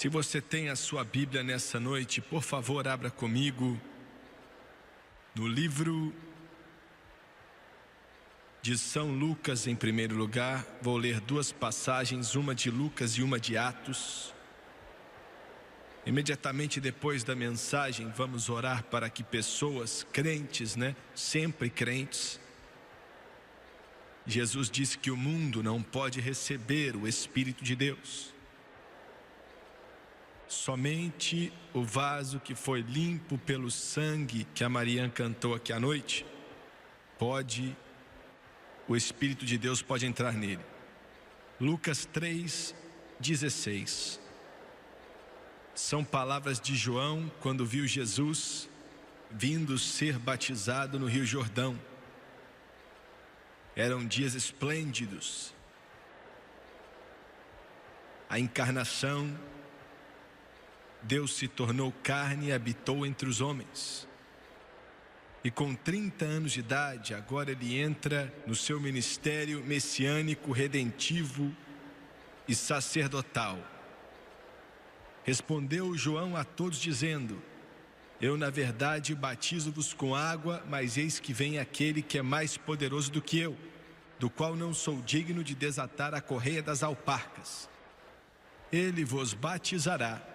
Se você tem a sua Bíblia nessa noite, por favor, abra comigo no livro de São Lucas em primeiro lugar. Vou ler duas passagens, uma de Lucas e uma de Atos. Imediatamente depois da mensagem, vamos orar para que pessoas crentes, sempre crentes. Jesus disse que o mundo não pode receber o Espírito de Deus. Somente o vaso que foi limpo pelo sangue que a Marian cantou aqui à noite, o Espírito de Deus pode entrar nele. Lucas 3:16. São palavras de João quando viu Jesus vindo ser batizado no Rio Jordão. Eram dias esplêndidos. A encarnação, Deus se tornou carne e habitou entre os homens. E com 30 anos de idade, agora ele entra no seu ministério messiânico, redentivo e sacerdotal. Respondeu João a todos dizendo: eu na verdade batizo-vos com água, mas eis que vem aquele que é mais poderoso do que eu, do qual não sou digno de desatar a correia das alparcas. Ele vos batizará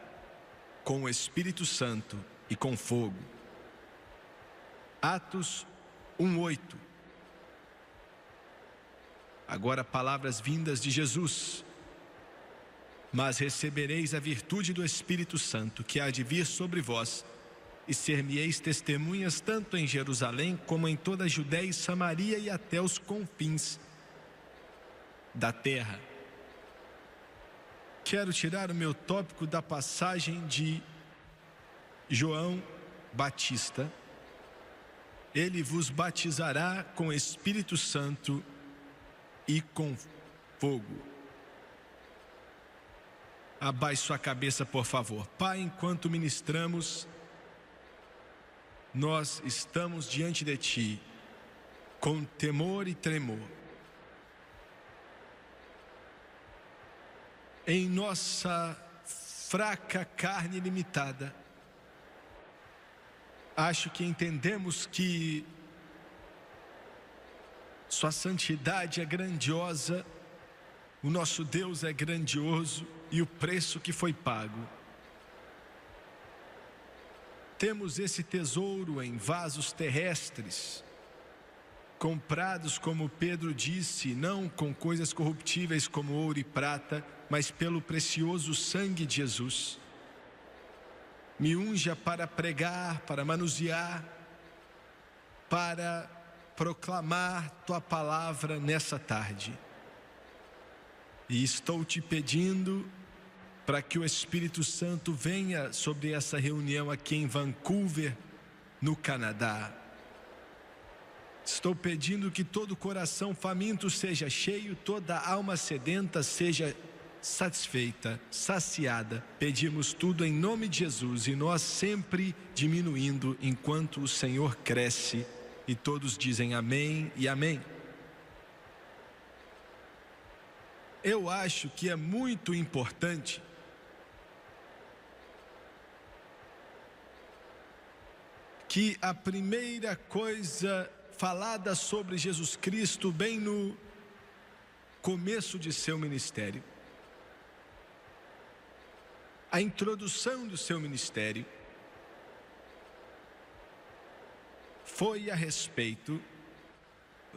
com o Espírito Santo e com fogo. Atos 1:8. Agora palavras vindas de Jesus. Mas recebereis a virtude do Espírito Santo, que há de vir sobre vós, e ser-me-eis testemunhas tanto em Jerusalém, como em toda a Judéia e Samaria e até os confins da terra. Quero tirar o meu tópico da passagem de João Batista. Ele vos batizará com Espírito Santo e com fogo. Abaixe sua cabeça, por favor. Pai, enquanto ministramos, nós estamos diante de Ti com temor e tremor. Em nossa fraca carne limitada, acho que entendemos que Sua santidade é grandiosa, o nosso Deus é grandioso e o preço que foi pago. Temos esse tesouro em vasos terrestres, comprados, como Pedro disse, não com coisas corruptíveis como ouro e prata, mas pelo precioso sangue de Jesus. Me unja para pregar, para manusear, para proclamar Tua palavra nessa tarde. E estou Te pedindo para que o Espírito Santo venha sobre essa reunião aqui em Vancouver, no Canadá. Estou pedindo que todo coração faminto seja cheio, toda alma sedenta seja satisfeita, saciada. Pedimos tudo em nome de Jesus, e nós sempre diminuindo enquanto o Senhor cresce. E todos dizem amém e amém. Eu acho que é muito importante que a primeira coisa falada sobre Jesus Cristo, bem no começo de seu ministério, a introdução do seu ministério, foi a respeito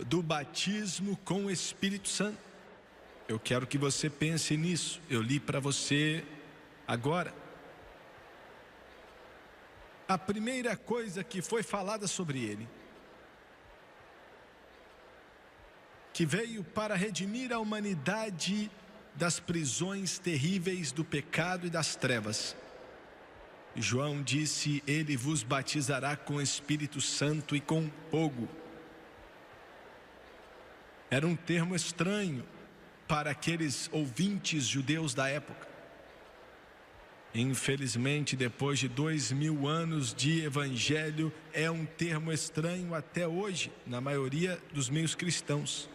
do batismo com o Espírito Santo. Eu quero que você pense nisso. Eu li para você agora. A primeira coisa que foi falada sobre ele, que veio para redimir a humanidade das prisões terríveis do pecado e das trevas. João disse: ele vos batizará com o Espírito Santo e com fogo. Era um termo estranho para aqueles ouvintes judeus da época. Infelizmente, depois de 2000 anos de evangelho, é um termo estranho até hoje, na maioria dos meios cristãos.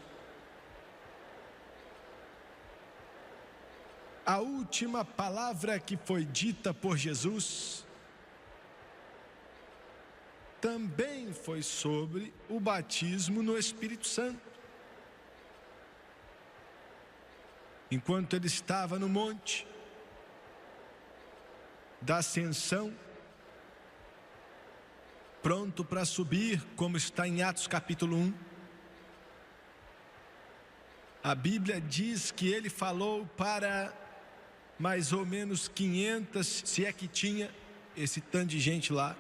A última palavra que foi dita por Jesus também foi sobre o batismo no Espírito Santo. Enquanto ele estava no monte da ascensão, pronto para subir, como está em Atos capítulo 1, a Bíblia diz que ele falou para mais ou menos 500, se é que tinha esse tanto de gente lá,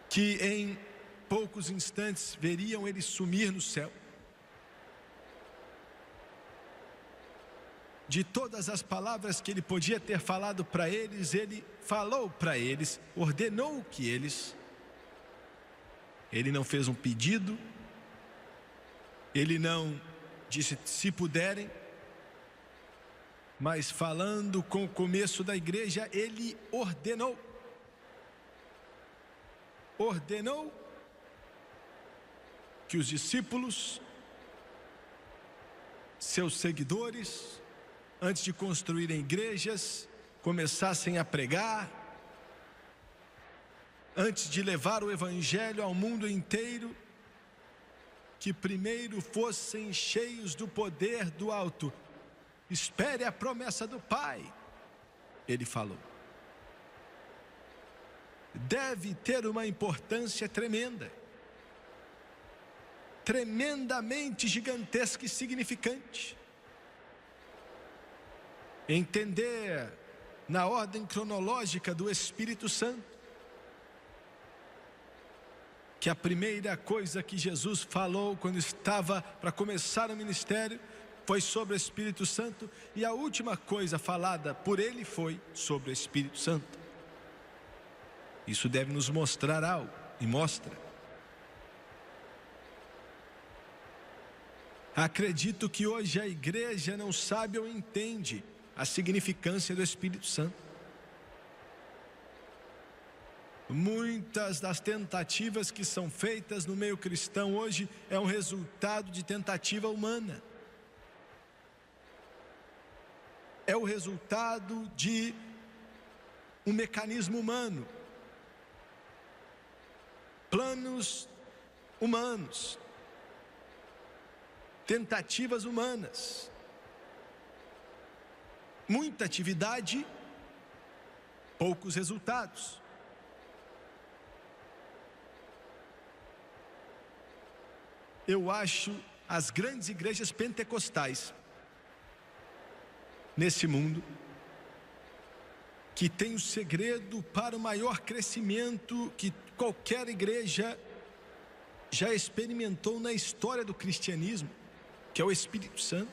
que em poucos instantes veriam ele sumir no céu. De todas as palavras que ele podia ter falado para eles, ele falou para eles, ordenou que ele não fez um pedido, ele não disse se puderem, mas falando com o começo da igreja, ele ordenou que os discípulos, seus seguidores, antes de construírem igrejas, começassem a pregar, antes de levar o evangelho ao mundo inteiro, que primeiro fossem cheios do poder do alto. Espere a promessa do Pai, ele falou. Deve ter uma importância tremenda, tremendamente gigantesca e significante. Entender na ordem cronológica do Espírito Santo que a primeira coisa que Jesus falou quando estava para começar o ministério foi sobre o Espírito Santo, e a última coisa falada por ele foi sobre o Espírito Santo. Isso deve nos mostrar algo, e mostra. Acredito que hoje a igreja não sabe ou entende a significância do Espírito Santo. Muitas das tentativas que são feitas no meio cristão hoje é um resultado de tentativa humana. É o resultado de um mecanismo humano. Planos humanos. Tentativas humanas. Muita atividade, poucos resultados. Eu acho as grandes igrejas pentecostais nesse mundo que tem o segredo para o maior crescimento que qualquer igreja já experimentou na história do cristianismo, que é o Espírito Santo.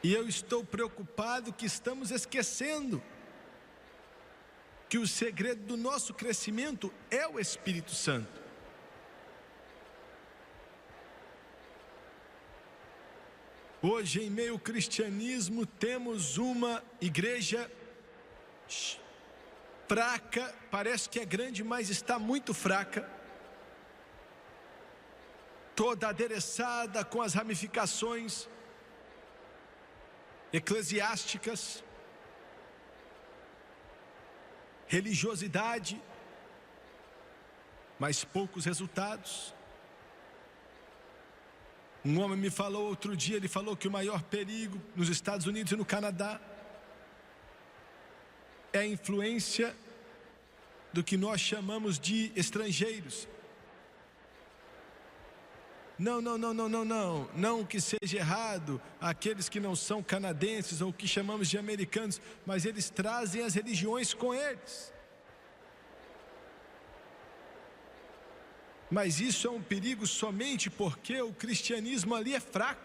E eu estou preocupado que estamos esquecendo que o segredo do nosso crescimento é o Espírito Santo. Hoje, em meio ao cristianismo, temos uma igreja fraca, parece que é grande, mas está muito fraca, toda adereçada com as ramificações eclesiásticas, religiosidade, mas poucos resultados. Um homem me falou outro dia, ele falou que o maior perigo nos Estados Unidos e no Canadá é a influência do que nós chamamos de estrangeiros. Não que seja errado aqueles que não são canadenses ou que chamamos de americanos, mas eles trazem as religiões com eles. Mas isso é um perigo somente porque o cristianismo ali é fraco.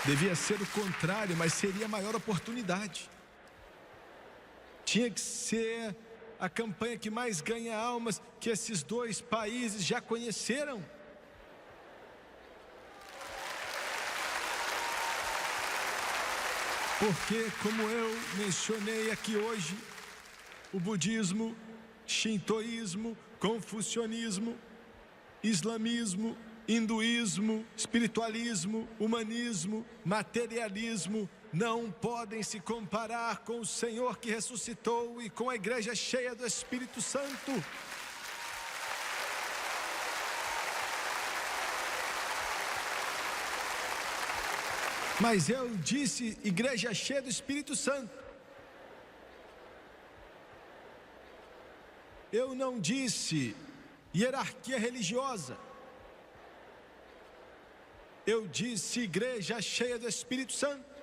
Devia ser o contrário, mas seria a maior oportunidade. Tinha que ser a campanha que mais ganha almas que esses dois países já conheceram. Porque, como eu mencionei aqui hoje, o budismo, shintoísmo, confucionismo, islamismo, hinduísmo, espiritualismo, humanismo, materialismo não podem se comparar com o Senhor que ressuscitou e com a igreja cheia do Espírito Santo. Mas eu disse igreja cheia do Espírito Santo. Eu não disse hierarquia religiosa. Eu disse igreja cheia do Espírito Santo.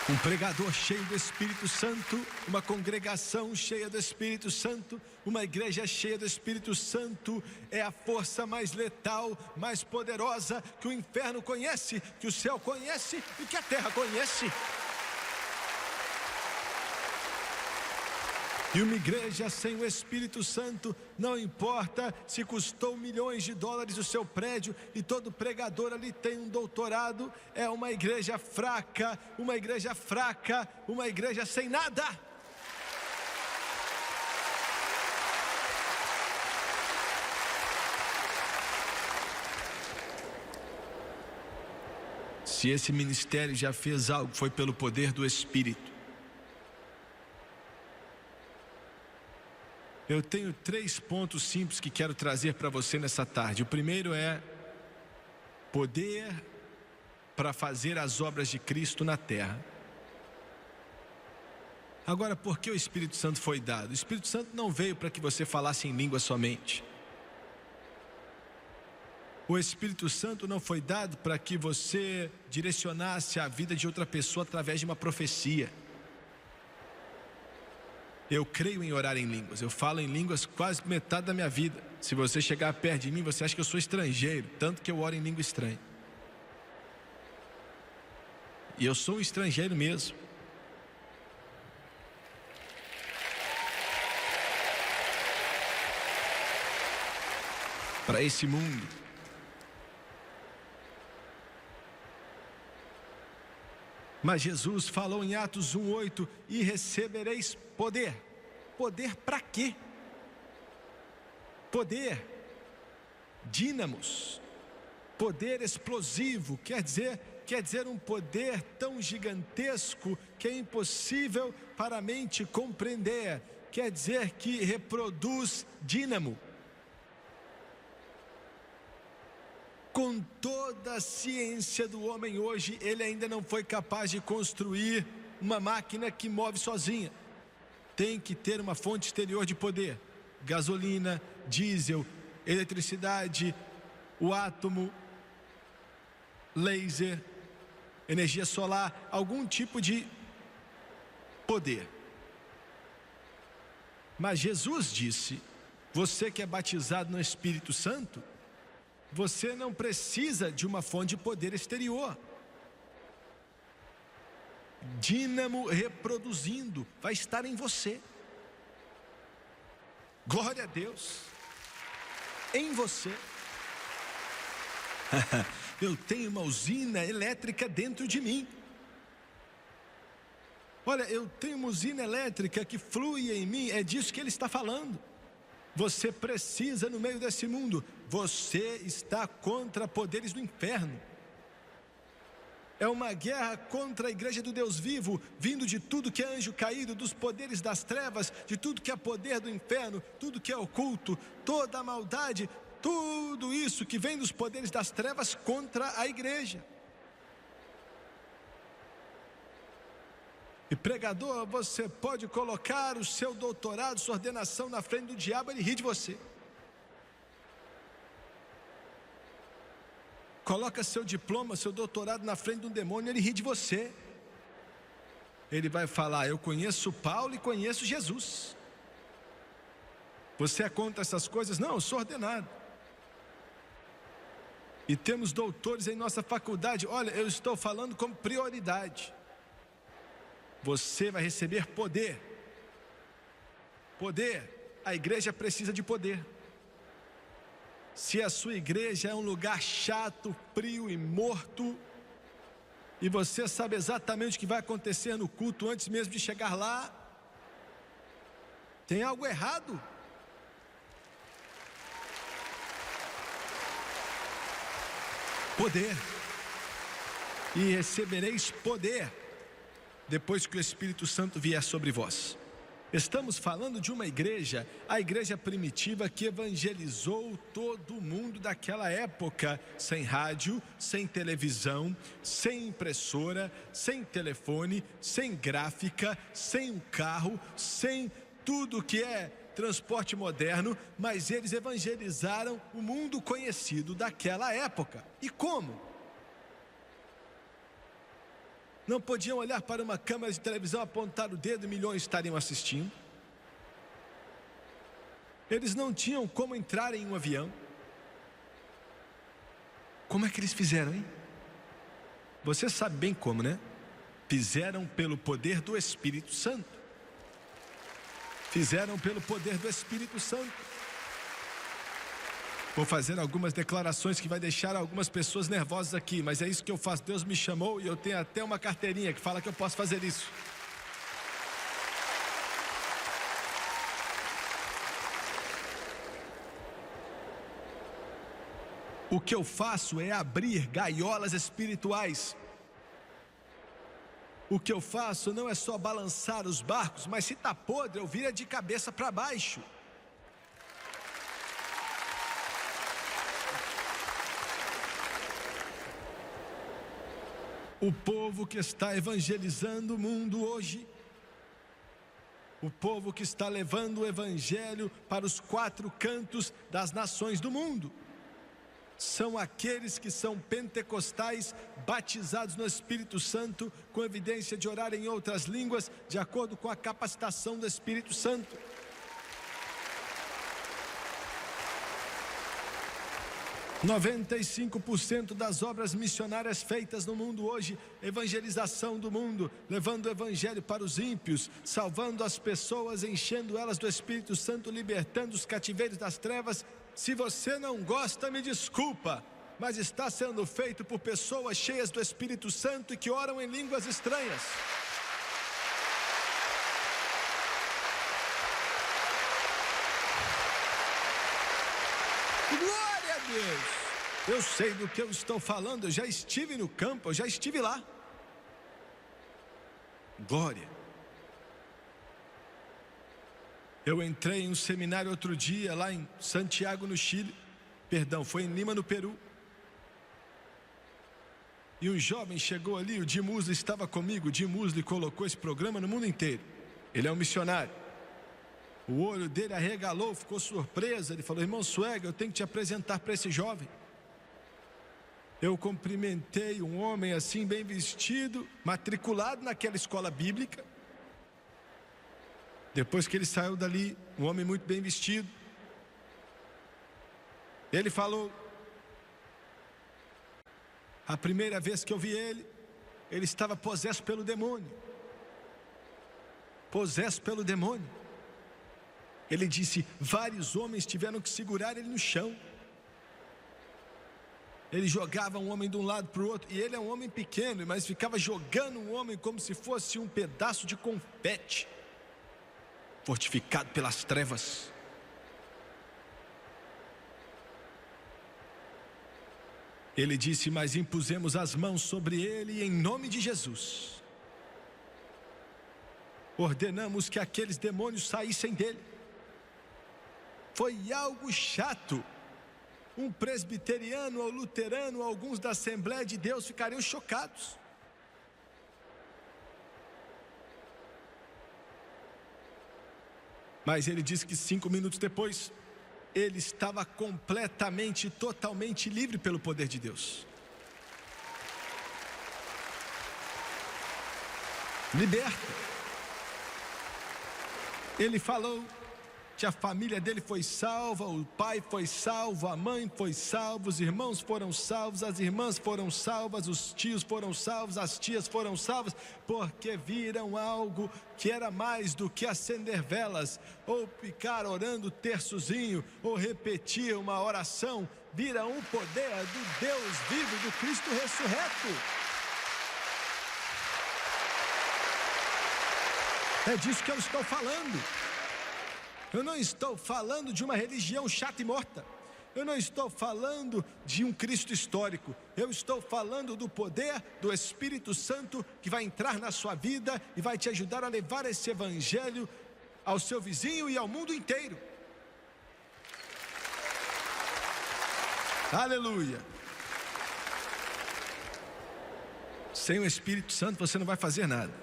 Um pregador cheio do Espírito Santo, uma congregação cheia do Espírito Santo, uma igreja cheia do Espírito Santo é a força mais letal, mais poderosa que o inferno conhece, que o céu conhece e que a terra conhece. E uma igreja sem o Espírito Santo, não importa se custou milhões de dólares o seu prédio e todo pregador ali tem um doutorado, é uma igreja fraca, uma igreja fraca, uma igreja sem nada. Se esse ministério já fez algo, foi pelo poder do Espírito. Eu tenho 3 pontos simples que quero trazer para você nessa tarde. O primeiro é poder para fazer as obras de Cristo na terra. Agora, por que o Espírito Santo foi dado? O Espírito Santo não veio para que você falasse em língua somente. O Espírito Santo não foi dado para que você direcionasse a vida de outra pessoa através de uma profecia. Eu creio em orar em línguas, eu falo em línguas quase metade da minha vida. Se você chegar perto de mim, você acha que eu sou estrangeiro, tanto que eu oro em língua estranha. E eu sou um estrangeiro mesmo. Para esse mundo. Mas Jesus falou em Atos 1:8, e recebereis poder. Poder para quê? Poder, dínamos, poder explosivo, quer dizer um poder tão gigantesco que é impossível para a mente compreender, quer dizer que reproduz dínamo. Com toda a ciência do homem hoje, ele ainda não foi capaz de construir uma máquina que move sozinha. Tem que ter uma fonte exterior de poder. Gasolina, diesel, eletricidade, o átomo, laser, energia solar, algum tipo de poder. Mas Jesus disse, você que é batizado no Espírito Santo, você não precisa de uma fonte de poder exterior. Dínamo reproduzindo, vai estar em você. Glória a Deus. Em você. Eu tenho uma usina elétrica dentro de mim. Olha, eu tenho uma usina elétrica que flui em mim, é disso que ele está falando. Você precisa no meio desse mundo. Você está contra poderes do inferno. É uma guerra contra a igreja do Deus vivo, vindo de tudo que é anjo caído, dos poderes das trevas, de tudo que é poder do inferno, tudo que é oculto, toda a maldade, tudo isso que vem dos poderes das trevas contra a igreja. E pregador, você pode colocar o seu doutorado, sua ordenação na frente do diabo, ele ri de você. Coloca seu diploma, seu doutorado na frente de um demônio, ele ri de você. Ele vai falar, eu conheço Paulo e conheço Jesus. Você é contra essas coisas? Não, eu sou ordenado. E temos doutores em nossa faculdade. Olha, eu estou falando como prioridade. Você vai receber poder. Poder. A igreja precisa de poder. Se a sua igreja é um lugar chato, frio e morto, e você sabe exatamente o que vai acontecer no culto antes mesmo de chegar lá, tem algo errado. Poder. E recebereis poder depois que o Espírito Santo vier sobre vós. Estamos falando de uma igreja, a igreja primitiva que evangelizou todo mundo daquela época, sem rádio, sem televisão, sem impressora, sem telefone, sem gráfica, sem um carro, sem tudo que é transporte moderno, mas eles evangelizaram o mundo conhecido daquela época. E como? Não podiam olhar para uma câmera de televisão, apontar o dedo e milhões estariam assistindo. Eles não tinham como entrar em um avião. Como é que eles fizeram, hein? Você sabe bem como, né? Fizeram pelo poder do Espírito Santo. Fizeram pelo poder do Espírito Santo. Vou fazer algumas declarações que vai deixar algumas pessoas nervosas aqui, mas é isso que eu faço. Deus me chamou e eu tenho até uma carteirinha que fala que eu posso fazer isso. O que eu faço é abrir gaiolas espirituais. O que eu faço não é só balançar os barcos, mas se está podre, eu viro de cabeça para baixo. O povo que está evangelizando o mundo hoje, o povo que está levando o evangelho para os 4 cantos das nações do mundo, são aqueles que são pentecostais, batizados no Espírito Santo, com evidência de orar em outras línguas, de acordo com a capacitação do Espírito Santo. – 95% das obras missionárias feitas no mundo hoje, evangelização do mundo, levando o evangelho para os ímpios, salvando as pessoas, enchendo elas do Espírito Santo, libertando os cativeiros das trevas. Se você não gosta, me desculpa, mas está sendo feito por pessoas cheias do Espírito Santo e que oram em línguas estranhas. Glória a Deus! Eu sei do que eu estou falando, eu já estive no campo, eu já estive lá. Glória! Eu entrei em um seminário outro dia, lá em Santiago, no Chile. Perdão, foi em Lima, no Peru. E um jovem chegou ali, o Jim Musley estava comigo. O Jim Musley colocou esse programa no mundo inteiro. Ele é um missionário. O olho dele arregalou, ficou surpreso. Ele falou: irmão Swag, eu tenho que te apresentar para esse jovem. Eu cumprimentei um homem assim, bem vestido, matriculado naquela escola bíblica. Depois que ele saiu dali, um homem muito bem vestido, ele falou: a primeira vez que eu vi ele estava possesso pelo demônio. Possesso pelo demônio. Ele disse: vários homens tiveram que segurar ele no chão. Ele jogava um homem de um lado para o outro, e ele é um homem pequeno, mas ficava jogando um homem como se fosse um pedaço de confete, fortificado pelas trevas. Ele disse: mas impusemos as mãos sobre ele e em nome de Jesus ordenamos que aqueles demônios saíssem dele. Foi algo chato. Um presbiteriano ou luterano, alguns da Assembleia de Deus ficariam chocados. Mas ele disse que 5 minutos depois, ele estava completamente, totalmente livre pelo poder de Deus. Liberto. Ele falou que a família dele foi salva, o pai foi salvo, a mãe foi salva, os irmãos foram salvos, as irmãs foram salvas, os tios foram salvos, as tias foram salvas, porque viram algo que era mais do que acender velas, ou ficar orando terçozinho, ou repetir uma oração. Viram o poder do Deus vivo, do Cristo ressurreto. É disso que eu estou falando. Eu não estou falando de uma religião chata e morta. Eu não estou falando de um Cristo histórico. Eu estou falando do poder do Espírito Santo que vai entrar na sua vida e vai te ajudar a levar esse evangelho ao seu vizinho e ao mundo inteiro. Aleluia. Sem o Espírito Santo você não vai fazer nada.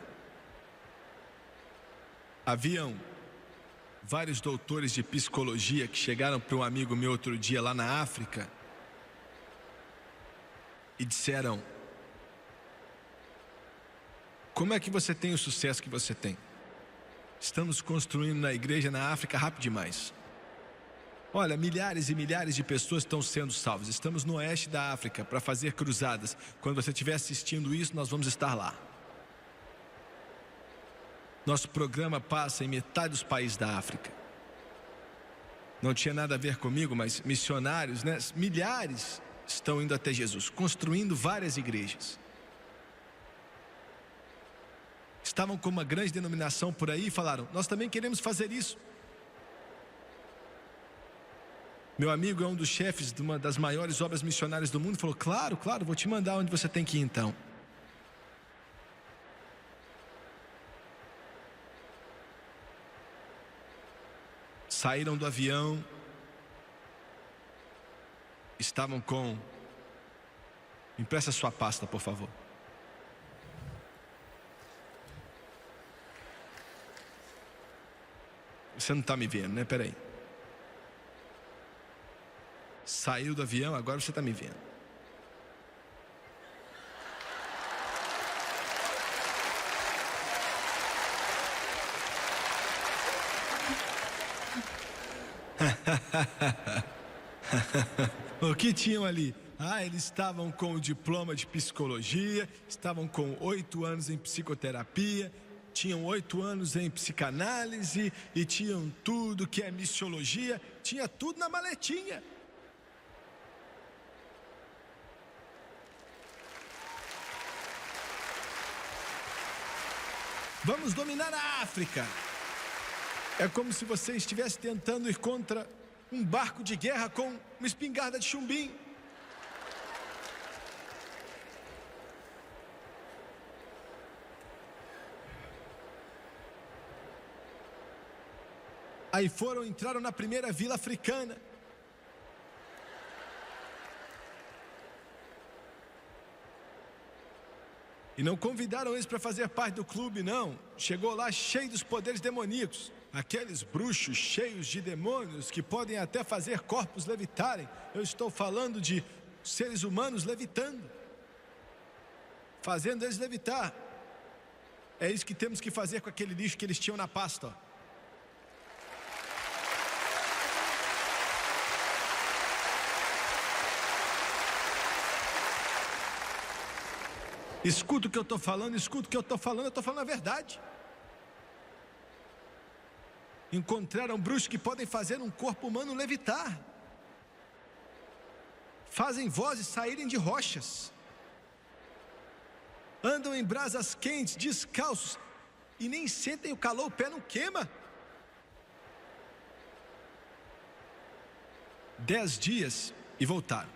Haviam vários doutores de psicologia que chegaram para um amigo meu outro dia lá na África e disseram: como é que você tem o sucesso que você tem? Estamos construindo na igreja na África rápido demais. Olha, milhares e milhares de pessoas estão sendo salvas. Estamos no oeste da África para fazer cruzadas. Quando você estiver assistindo isso, nós vamos estar lá. Nosso programa passa em metade dos países da África. Não tinha nada a ver comigo, mas missionários, né? Milhares estão indo até Jesus, construindo várias igrejas. Estavam com uma grande denominação por aí e falaram: nós também queremos fazer isso. Meu amigo é um dos chefes de uma das maiores obras missionárias do mundo e falou: claro, claro, vou te mandar onde você tem que ir então. Saíram do avião, estavam com... Empresta sua pasta, por favor. Você não está me vendo, né? Peraí. Saiu do avião, agora você está me vendo. O que tinham ali? Eles estavam com o diploma de psicologia, estavam com 8 anos em psicoterapia, tinham 8 anos em psicanálise e tinham tudo que é missiologia, tinha tudo na maletinha. Vamos dominar a África. É como se você estivesse tentando ir contra um barco de guerra com uma espingarda de chumbinho. Aí entraram na primeira vila africana. E não convidaram eles para fazer parte do clube, não. Chegou lá cheio dos poderes demoníacos. Aqueles bruxos cheios de demônios que podem até fazer corpos levitarem. Eu estou falando de seres humanos levitando, fazendo eles levitar. É isso que temos que fazer com aquele lixo que eles tinham na pasta, ó. Escuta o que eu estou falando, escuta o que eu estou falando a verdade. Encontraram bruxos que podem fazer um corpo humano levitar. Fazem vozes saírem de rochas. Andam em brasas quentes, descalços, e nem sentem o calor, o pé não queima. 10 dias e voltaram.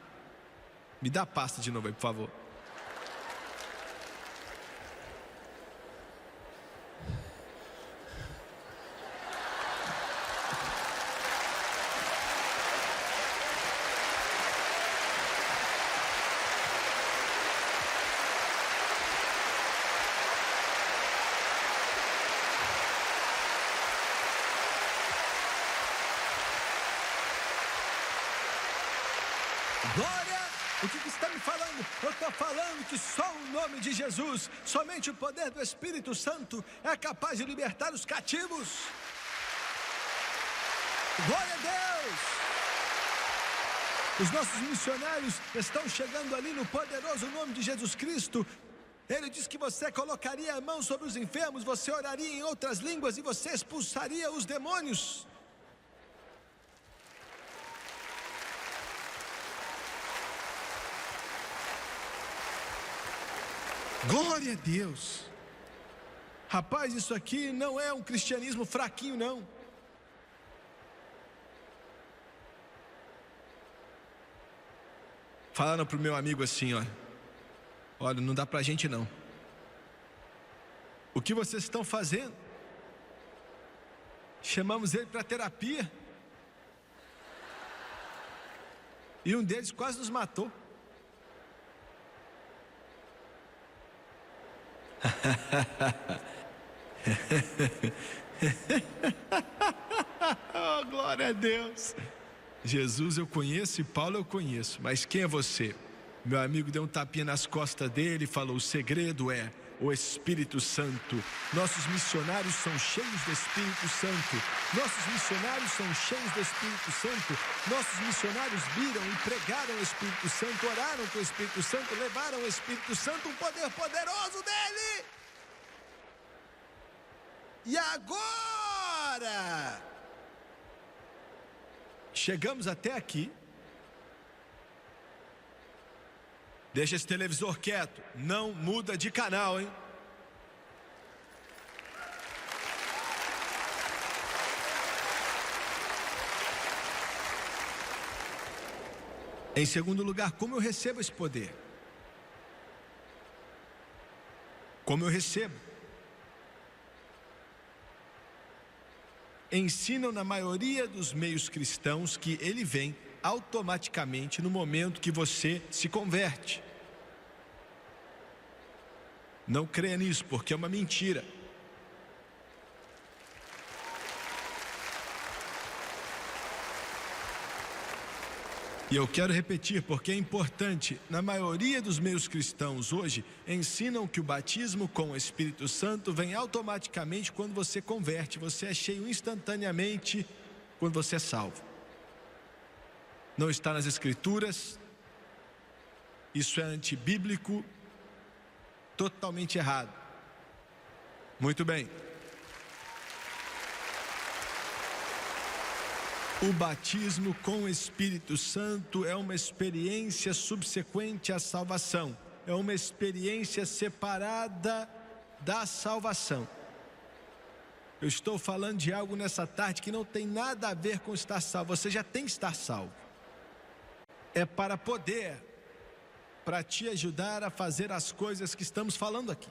Me dá a pasta de novo aí, por favor. Glória! O que está me falando? Eu estou falando que só o nome de Jesus, somente o poder do Espírito Santo é capaz de libertar os cativos. Glória a Deus! Os nossos missionários estão chegando ali no poderoso nome de Jesus Cristo. Ele diz que você colocaria a mão sobre os enfermos, você oraria em outras línguas e você expulsaria os demônios. Glória a Deus. Rapaz, isso aqui não é um cristianismo fraquinho, não. Falaram para o meu amigo assim, olha, não dá para a gente não. O que vocês estão fazendo? Chamamos ele para terapia. E um deles quase nos matou. Oh, glória a Deus. Jesus eu conheço e Paulo eu conheço, mas quem é você? Meu amigo deu um tapinha nas costas dele e falou: o segredo é o Espírito Santo. Nossos missionários são cheios do Espírito Santo. Nossos missionários são cheios do Espírito Santo. Nossos missionários viram e pregaram o Espírito Santo, oraram com o Espírito Santo, levaram o Espírito Santo, um poder poderoso dele. E agora chegamos até aqui. Deixa esse televisor quieto, não muda de canal, hein? Em segundo lugar, como eu recebo esse poder? Como eu recebo? Ensinam na maioria dos meios cristãos que ele vem automaticamente no momento que você se converte. Não creia nisso, porque é uma mentira. E eu quero repetir, porque é importante. Na maioria dos meios cristãos hoje, ensinam que o batismo com o Espírito Santo vem automaticamente quando você converte. Você é cheio instantaneamente quando você é salvo. Não está nas Escrituras. Isso é antibíblico, totalmente errado. Muito bem. O batismo com o Espírito Santo é uma experiência subsequente à salvação. É uma experiência separada da salvação. Eu estou falando de algo nessa tarde que não tem nada a ver com estar salvo. Você já tem que estar salvo. É para te ajudar a fazer as coisas que estamos falando aqui.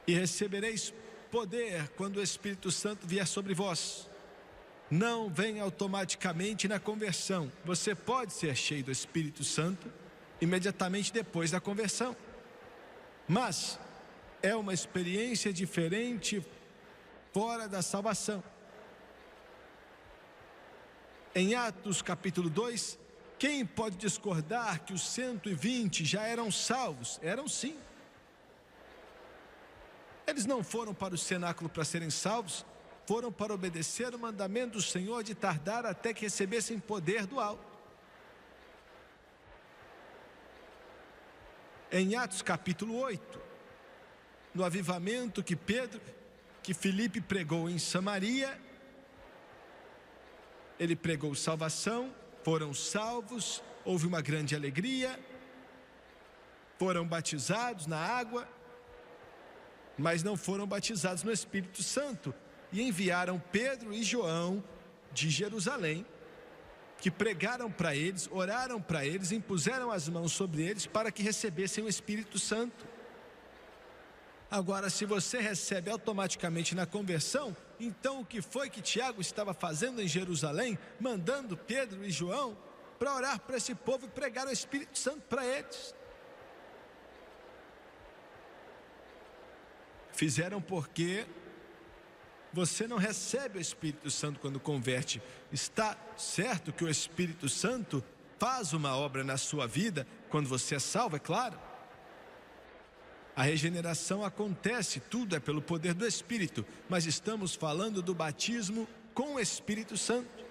E recebereis poder quando o Espírito Santo vier sobre vós. Não vem automaticamente na conversão. Você pode ser cheio do Espírito Santo imediatamente depois da conversão. Mas é uma experiência diferente fora da salvação. Em Atos capítulo 2, quem pode discordar que os 120 já eram salvos? Eram sim. Eles não foram para o cenáculo para serem salvos, foram para obedecer o mandamento do Senhor de tardar até que recebessem poder do alto. Em Atos capítulo 8, no avivamento que Filipe pregou em Samaria, ele pregou salvação, foram salvos, houve uma grande alegria, foram batizados na água, mas não foram batizados no Espírito Santo. E enviaram Pedro e João de Jerusalém, que pregaram para eles, oraram para eles, impuseram as mãos sobre eles para que recebessem o Espírito Santo. Agora, se você recebe automaticamente na conversão, então o que foi que Tiago estava fazendo em Jerusalém, mandando Pedro e João para orar para esse povo e pregar o Espírito Santo para eles? Fizeram porque você não recebe o Espírito Santo quando converte. Está certo que o Espírito Santo faz uma obra na sua vida quando você é salvo, é claro. A regeneração acontece, tudo é pelo poder do Espírito, mas estamos falando do batismo com o Espírito Santo.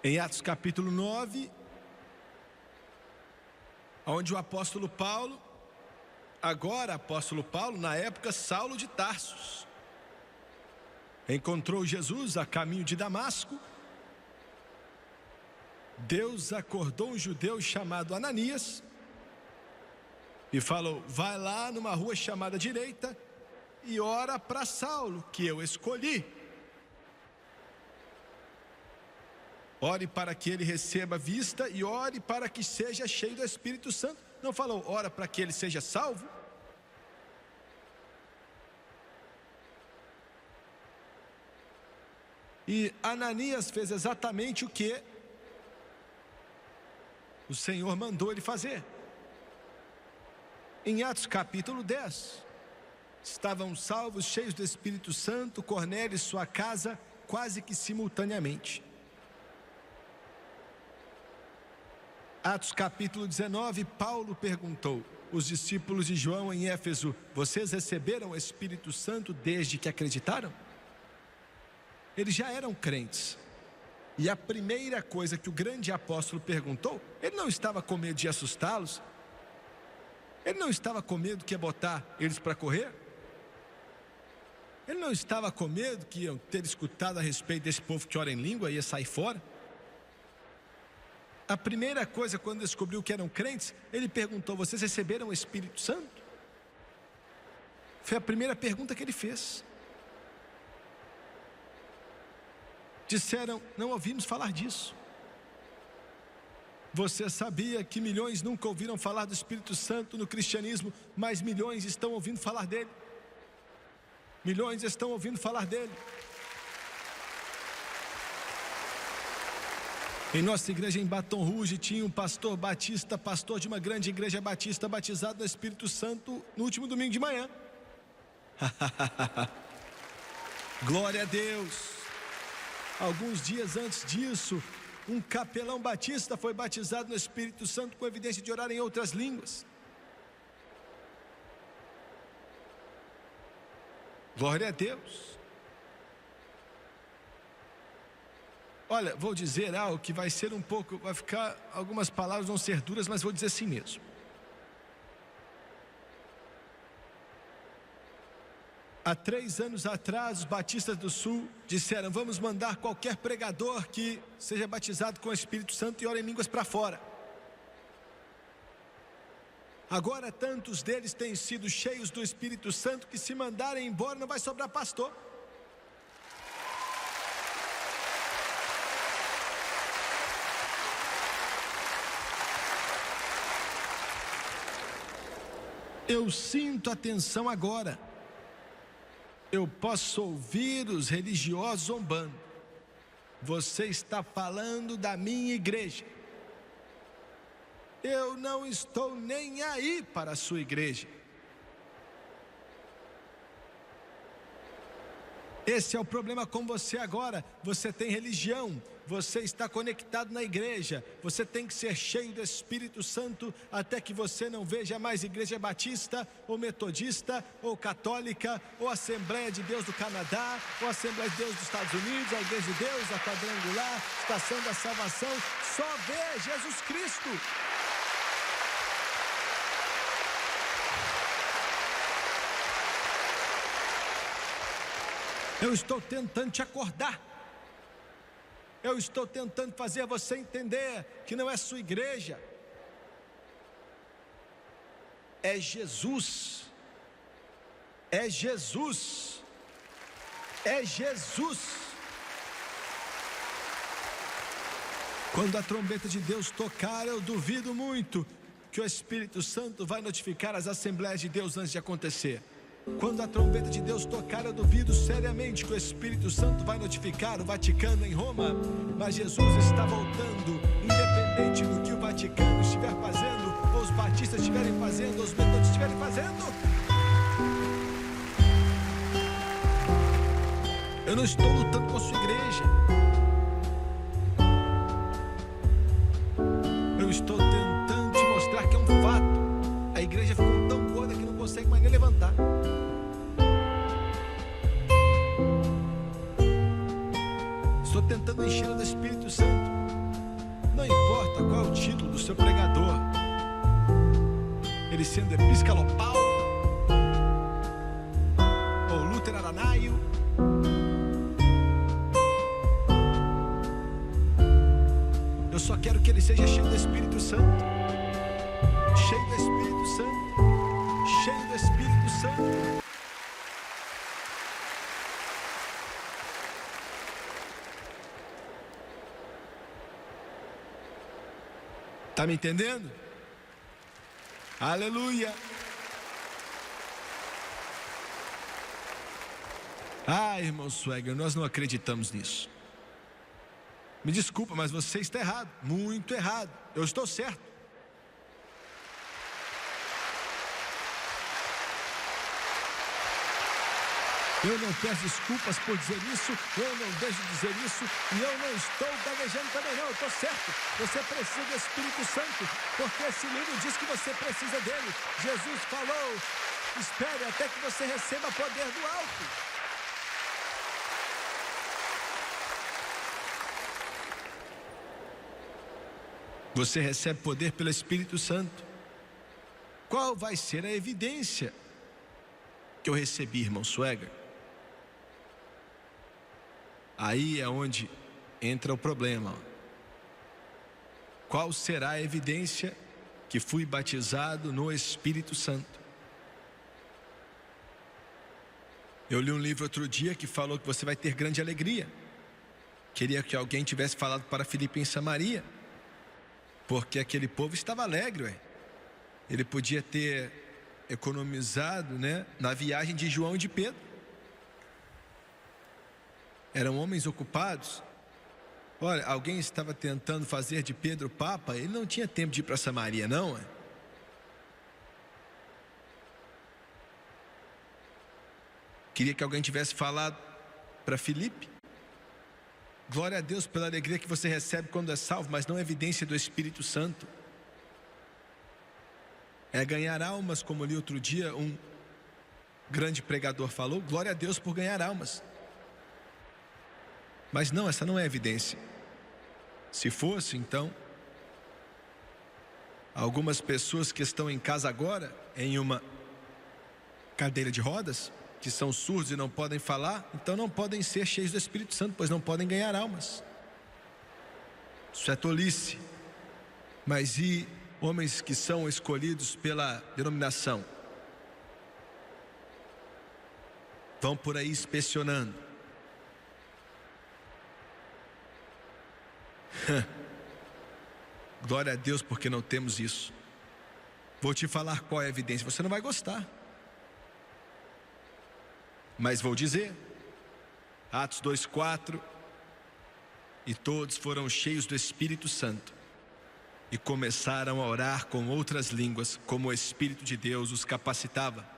Em Atos capítulo 9, onde o apóstolo Paulo, agora apóstolo Paulo, na época Saulo de Tarsos, encontrou Jesus a caminho de Damasco. Deus acordou um judeu chamado Ananias e falou: vai lá numa rua chamada direita e ora para Saulo, que eu escolhi. Ore para que ele receba vista e ore para que seja cheio do Espírito Santo. Não falou, ora para que ele seja salvo? E Ananias fez exatamente o que o Senhor mandou ele fazer. Em Atos capítulo 10, estavam salvos, cheios do Espírito Santo, Cornélio e sua casa, quase que simultaneamente. Atos capítulo 19, Paulo perguntou: os discípulos de João em Éfeso, vocês receberam o Espírito Santo desde que acreditaram? Eles já eram crentes. E a primeira coisa que o grande apóstolo perguntou, ele não estava com medo de assustá-los? Ele não estava com medo que ia botar eles para correr? Ele não estava com medo que iam ter escutado a respeito desse povo que ora em língua e ia sair fora? A primeira coisa, quando descobriu que eram crentes, ele perguntou: vocês receberam o Espírito Santo? Foi a primeira pergunta que ele fez. Disseram: não ouvimos falar disso. Você sabia que milhões nunca ouviram falar do Espírito Santo no cristianismo, mas milhões estão ouvindo falar dele? Milhões estão ouvindo falar dele. Em nossa igreja em Baton Rouge tinha um pastor batista, pastor de uma grande igreja batista, batizado no Espírito Santo no último domingo de manhã. Glória a Deus. Alguns dias antes disso, um capelão batista foi batizado no Espírito Santo com evidência de orar em outras línguas. Glória a Deus. Olha, vou dizer algo que vai ser um pouco, vai ficar, algumas palavras vão ser duras, mas vou dizer assim mesmo. Há 3 anos atrás, os batistas do Sul disseram: vamos mandar qualquer pregador que seja batizado com o Espírito Santo e ore em línguas para fora. Agora tantos deles têm sido cheios do Espírito Santo que, se mandarem embora, não vai sobrar pastor. Eu sinto a tensão agora. Eu posso ouvir os religiosos zombando. Você está falando da minha igreja. Eu não estou nem aí para a sua igreja. Esse é o problema com você agora. Você tem religião, você está conectado na igreja. Você tem que ser cheio do Espírito Santo até que você não veja mais igreja batista, ou metodista, ou católica, ou Assembleia de Deus do Canadá, ou Assembleia de Deus dos Estados Unidos, a Igreja de Deus, a Quadrangular, Estação da Salvação. Só vê Jesus Cristo. Eu estou tentando te acordar. Eu estou tentando fazer você entender que não é sua igreja. É Jesus. É Jesus. É Jesus. Quando a trombeta de Deus tocar, eu duvido muito que o Espírito Santo vai notificar as Assembleias de Deus antes de acontecer. Quando a trombeta de Deus tocar, eu duvido seriamente que o Espírito Santo vai notificar o Vaticano em Roma. Mas Jesus está voltando, independente do que o Vaticano estiver fazendo, ou os batistas estiverem fazendo, ou os metodistas estiverem fazendo. Eu não estou lutando com a sua igreja. Eu estou tentando te mostrar que é um fato. A igreja ficou tão gorda que não consegue mais nem levantar. Estou tentando encher do Espírito Santo. Não importa qual é o título do seu pregador, ele sendo episcopal ou luteranaio, eu só quero que ele seja cheio do Espírito Santo, cheio do Espírito Santo, cheio do Espírito Santo. Está me entendendo? Aleluia! Ah, irmão Swagger, nós não acreditamos nisso. Me desculpa, mas você está errado, muito errado. Eu estou certo. Eu não peço desculpas por dizer isso, eu não deixo de dizer isso, e eu não estou gaguejando também não, eu estou certo. Você precisa do Espírito Santo, porque esse livro diz que você precisa dele. Jesus falou, espere até que você receba poder do alto. Você recebe poder pelo Espírito Santo. Qual vai ser a evidência que eu recebi, irmão Swagger? Aí é onde entra o problema. Qual será a evidência que fui batizado no Espírito Santo? Eu li um livro outro dia que falou que você vai ter grande alegria. Queria que alguém tivesse falado para Filipe em Samaria, porque aquele povo estava alegre, ué. Ele podia ter economizado, na viagem de João e de Pedro. Eram homens ocupados. Olha, alguém estava tentando fazer de Pedro papa, ele não tinha tempo de ir para Samaria, não, ué. Queria que alguém tivesse falado para Filipe. Glória a Deus pela alegria que você recebe quando é salvo, mas não é evidência do Espírito Santo. É ganhar almas, como li outro dia, um grande pregador falou. Glória a Deus por ganhar almas. Mas não, essa não é evidência. Se fosse, então, algumas pessoas que estão em casa agora, em uma cadeira de rodas, que são surdos e não podem falar, então não podem ser cheios do Espírito Santo, pois não podem ganhar almas. Isso é tolice. Mas e homens que são escolhidos pela denominação? Vão por aí inspecionando. Glória a Deus porque não temos isso. Vou te falar qual é a evidência, você não vai gostar, mas vou dizer. Atos 2:4. E todos foram cheios do Espírito Santo e começaram a orar com outras línguas, como o Espírito de Deus os capacitava.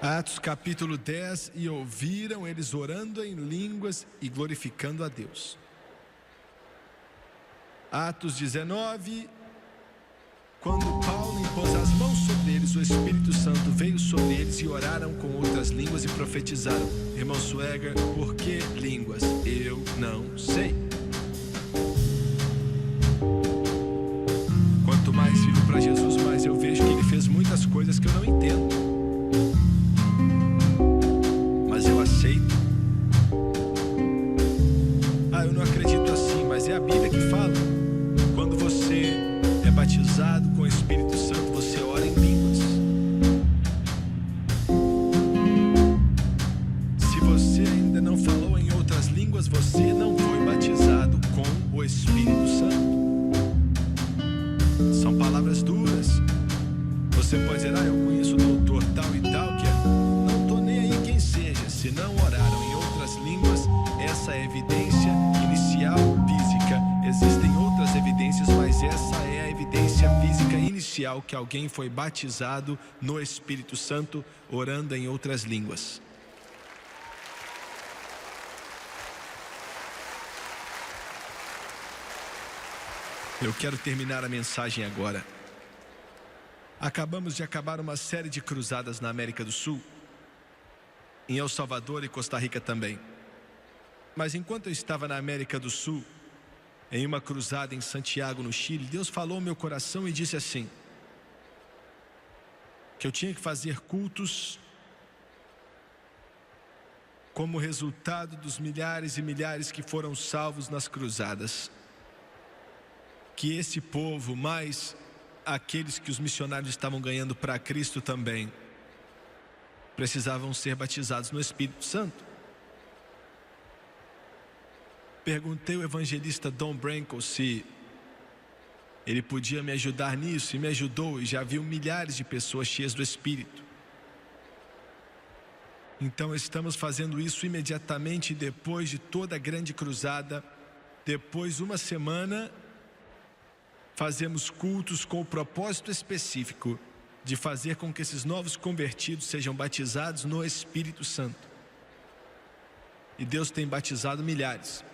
Atos capítulo 10. E ouviram eles orando em línguas e glorificando a Deus. Atos 19. Quando Paulo impôs as mãos sobre eles, o Espírito Santo veio sobre eles e oraram com outras línguas e profetizaram. Irmão Swagger, por que línguas? Eu não sei. Quanto mais vivo para Jesus, mais eu vejo que Ele fez muitas coisas que eu não entendo. Mas eu aceito. Eu não acredito assim, mas é a Bíblia que fala. Quando você é batizado com o Espírito Santo, você ora em línguas. Se você ainda não falou em outras línguas, você não foi batizado com o Espírito Santo. São palavras duras. Você pode dizer, eu conheço o doutor tal e tal, que não estou nem aí quem seja. Se não oraram em outras línguas, essa é a evidência inicial física. Existem outras evidências, mas essa é a evidência física inicial que alguém foi batizado no Espírito Santo, orando em outras línguas. Eu quero terminar a mensagem agora. Acabamos de acabar uma série de cruzadas na América do Sul, em El Salvador e Costa Rica também. Mas enquanto eu estava na América do Sul, em uma cruzada em Santiago, no Chile, Deus falou ao meu coração e disse assim, que eu tinha que fazer cultos como resultado dos milhares e milhares que foram salvos nas cruzadas. Que esse povo, mais aqueles que os missionários estavam ganhando para Cristo também, precisavam ser batizados no Espírito Santo. Perguntei ao evangelista Don Branco se ele podia me ajudar nisso, e me ajudou, e já viu milhares de pessoas cheias do Espírito. Então estamos fazendo isso imediatamente depois de toda a grande cruzada. Depois, uma semana, fazemos cultos com o propósito específico de fazer com que esses novos convertidos sejam batizados no Espírito Santo. E Deus tem batizado milhares.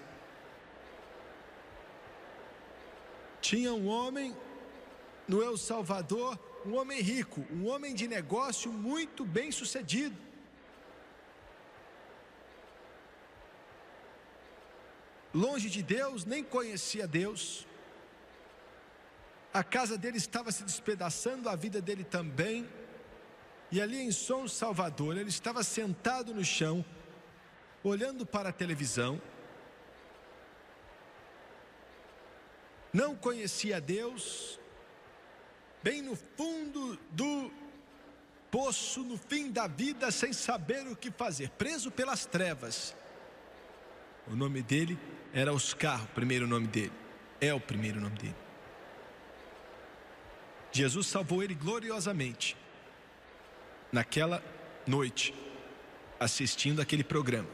Tinha um homem no El Salvador, um homem rico, um homem de negócio muito bem sucedido. Longe de Deus, nem conhecia Deus. A casa dele estava se despedaçando, a vida dele também. E ali em São Salvador, ele estava sentado no chão, olhando para a televisão. Não conhecia Deus. Bem no fundo do poço, no fim da vida, sem saber o que fazer, preso pelas trevas. O nome dele era Oscar, o primeiro nome dele. É o primeiro nome dele. Jesus salvou ele gloriosamente naquela noite, assistindo aquele programa.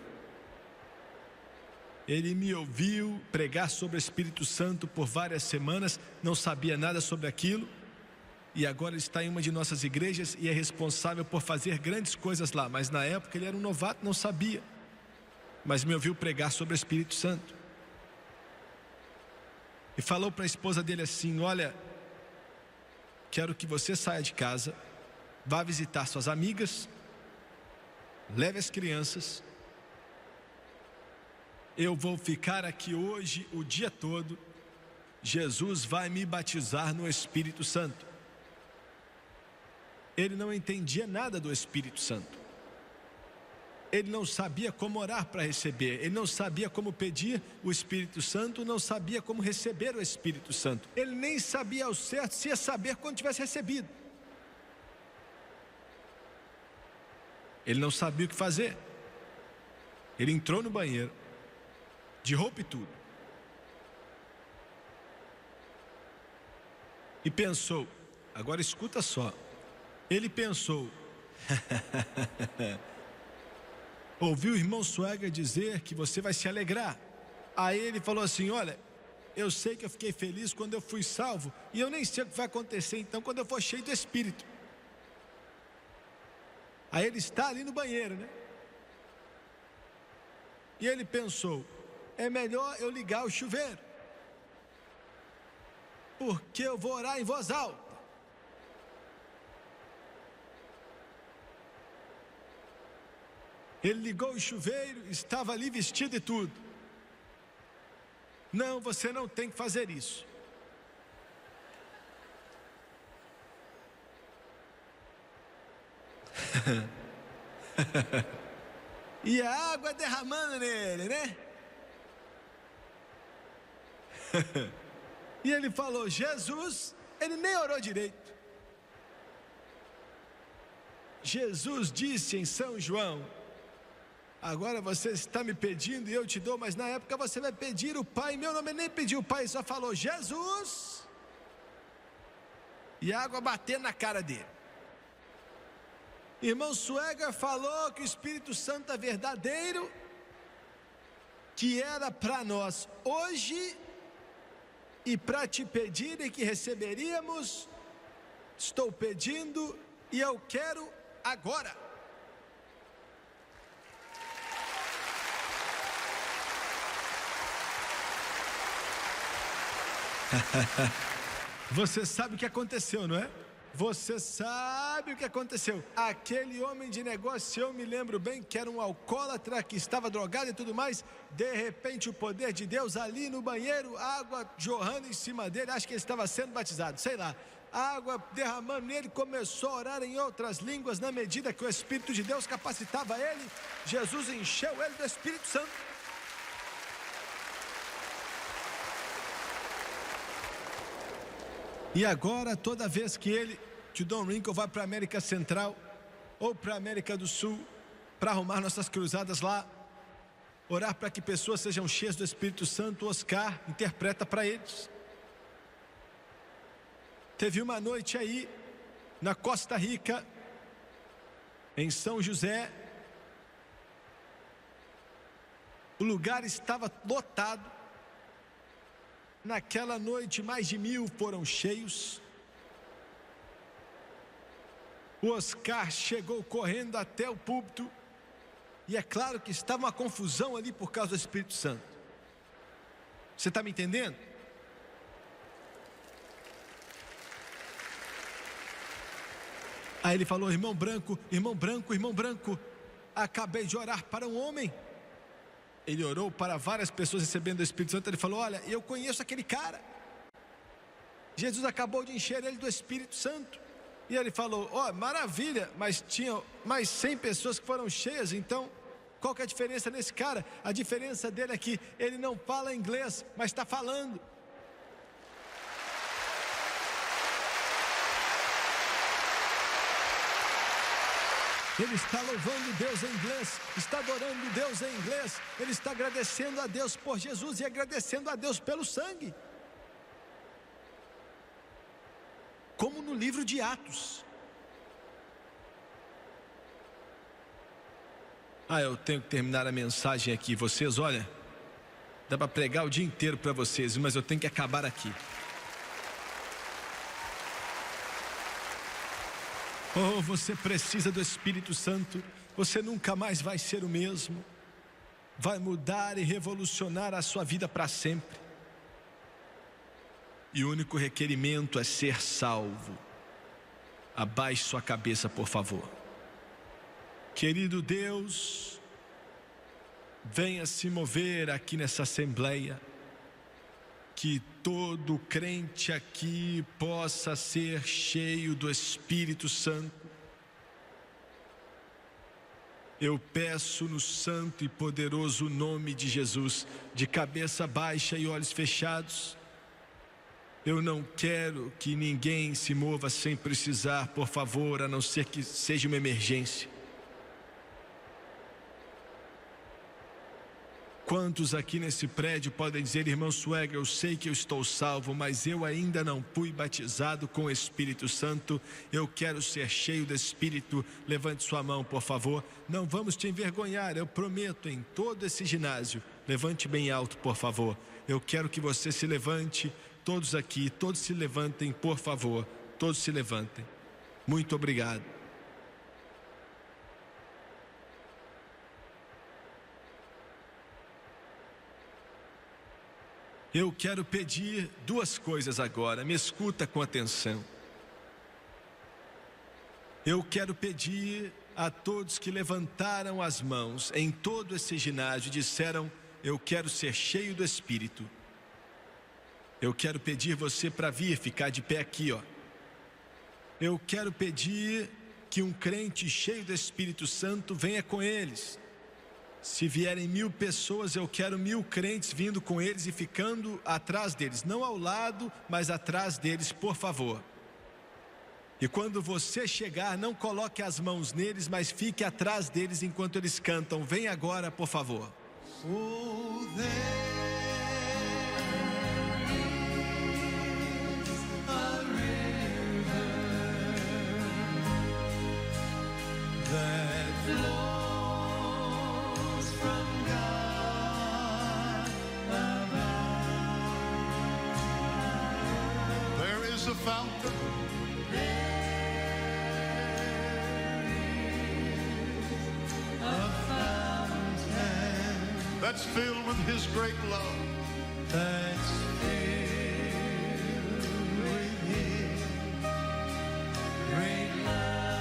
Ele me ouviu pregar sobre o Espírito Santo por várias semanas, não sabia nada sobre aquilo, e agora está em uma de nossas igrejas e é responsável por fazer grandes coisas lá. Mas na época ele era um novato, não sabia, mas me ouviu pregar sobre o Espírito Santo. E falou para a esposa dele assim: olha, quero que você saia de casa, vá visitar suas amigas, leve as crianças. Eu vou ficar aqui hoje o dia todo. Jesus vai me batizar no Espírito Santo. Ele não entendia nada do Espírito Santo. Ele não sabia como orar para receber. Ele não sabia como pedir o Espírito Santo. Não sabia como receber o Espírito Santo. Ele nem sabia ao certo se ia saber quando tivesse recebido. Ele não sabia o que fazer. Ele entrou no banheiro, de roupa e tudo, e pensou, agora escuta só, ele pensou, ouviu o irmão Swagger dizer que você vai se alegrar. Aí ele falou assim: olha, eu sei que eu fiquei feliz quando eu fui salvo, e eu nem sei o que vai acontecer então quando eu for cheio do Espírito. Aí ele está ali no banheiro, né? E ele pensou: é melhor eu ligar o chuveiro, porque eu vou orar em voz alta. Ele ligou o chuveiro, estava ali vestido e tudo. Não, você não tem que fazer isso. E a água derramando nele, né? E ele falou: Jesus, ele nem orou direito. Jesus disse em São João: agora você está me pedindo e eu te dou, mas na época você vai pedir o Pai. Meu nome, ele nem pediu o Pai, só falou Jesus, e a água batendo na cara dele. Irmão Swagger falou que o Espírito Santo é verdadeiro, que era para nós hoje e para te pedir e que receberíamos. Estou pedindo e eu quero agora. Você sabe o que aconteceu, não é? Você sabe Sabe o que aconteceu? Aquele homem de negócio, eu me lembro bem, que era um alcoólatra, que estava drogado e tudo mais. De repente, o poder de Deus ali no banheiro, água jorrando em cima dele. Acho que ele estava sendo batizado, sei lá. Água derramando nele, começou a orar em outras línguas na medida que o Espírito de Deus capacitava ele. Jesus encheu ele do Espírito Santo. E agora, toda vez que o Don Rincon vai para a América Central ou para a América do Sul, para arrumar nossas cruzadas lá, orar para que pessoas sejam cheias do Espírito Santo, o Oscar interpreta para eles. Teve uma noite aí, na Costa Rica, em São José, o lugar estava lotado. Naquela noite, mais de 1000 foram cheios. O Oscar chegou correndo até o púlpito, e é claro que estava uma confusão ali por causa do Espírito Santo. Você está me entendendo? Aí ele falou: irmão branco, acabei de orar para um homem. Ele orou para várias pessoas recebendo o Espírito Santo. Ele falou: olha, eu conheço aquele cara. Jesus acabou de encher ele do Espírito Santo. E ele falou: ó, maravilha, mas tinha mais 100 pessoas que foram cheias, então qual que é a diferença nesse cara? A diferença dele é que ele não fala inglês, mas está falando. Ele está louvando Deus em inglês, está adorando Deus em inglês, ele está agradecendo a Deus por Jesus e agradecendo a Deus pelo sangue. Como no livro de Atos. Eu tenho que terminar a mensagem aqui. Vocês, olha, dá para pregar o dia inteiro para vocês, mas eu tenho que acabar aqui. Oh, você precisa do Espírito Santo. Você nunca mais vai ser o mesmo. Vai mudar e revolucionar a sua vida para sempre. E o único requerimento é ser salvo. Abaixe sua cabeça, por favor. Querido Deus, venha se mover aqui nessa assembleia. Que todo crente aqui possa ser cheio do Espírito Santo. Eu peço no santo e poderoso nome de Jesus, de cabeça baixa e olhos fechados. Eu não quero que ninguém se mova sem precisar, por favor, a não ser que seja uma emergência. Quantos aqui nesse prédio podem dizer: irmão Swagger, eu sei que eu estou salvo, mas eu ainda não fui batizado com o Espírito Santo. Eu quero ser cheio do Espírito. Levante sua mão, por favor. Não vamos te envergonhar, eu prometo, em todo esse ginásio. Levante bem alto, por favor. Eu quero que você se levante. Todos aqui, todos se levantem, por favor. Todos se levantem. Muito obrigado. Eu quero pedir duas coisas agora, me escuta com atenção. Eu quero pedir a todos que levantaram as mãos em todo esse ginásio e disseram: eu quero ser cheio do Espírito. Eu quero pedir você para vir, ficar de pé aqui, ó. Eu quero pedir que um crente cheio do Espírito Santo venha com eles. Se vierem 1000 pessoas, eu quero 1000 crentes vindo com eles e ficando atrás deles. Não ao lado, mas atrás deles, por favor. E quando você chegar, não coloque as mãos neles, mas fique atrás deles enquanto eles cantam. Vem agora, por favor. Oh, a fountain. There is a fountain that's filled with His great love. That's filled with His great love.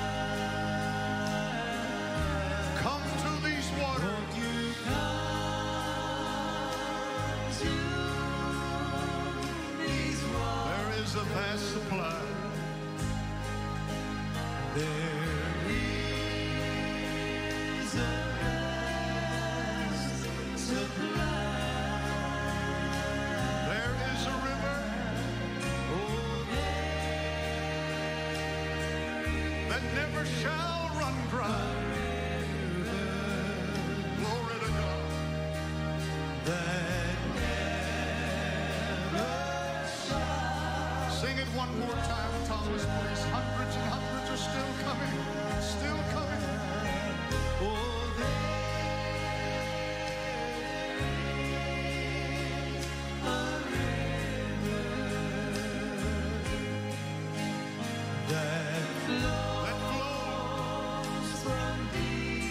vast supply. There is a vast supply. There is a river, oh, that never shall run dry. Glory to God. That never shall. Sing it one more time, Thomas, please. Hundreds and hundreds are still coming, still coming. Oh, there is a river that flows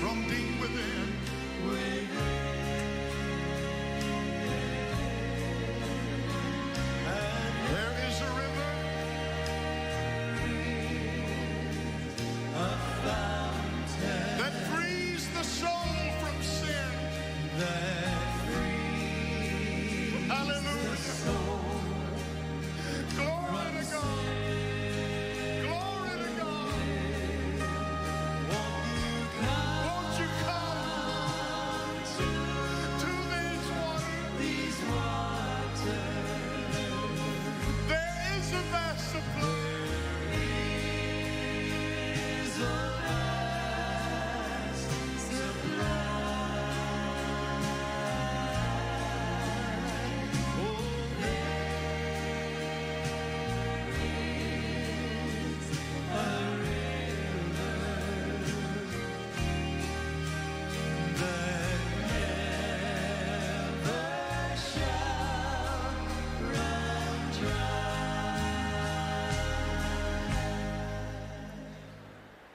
from deep within. There is a river, a fountain that frees the soul from sin. That frees hallelujah. The soul. Glory to God. Glory to God. Won't you come to these waters? There is a vast supply.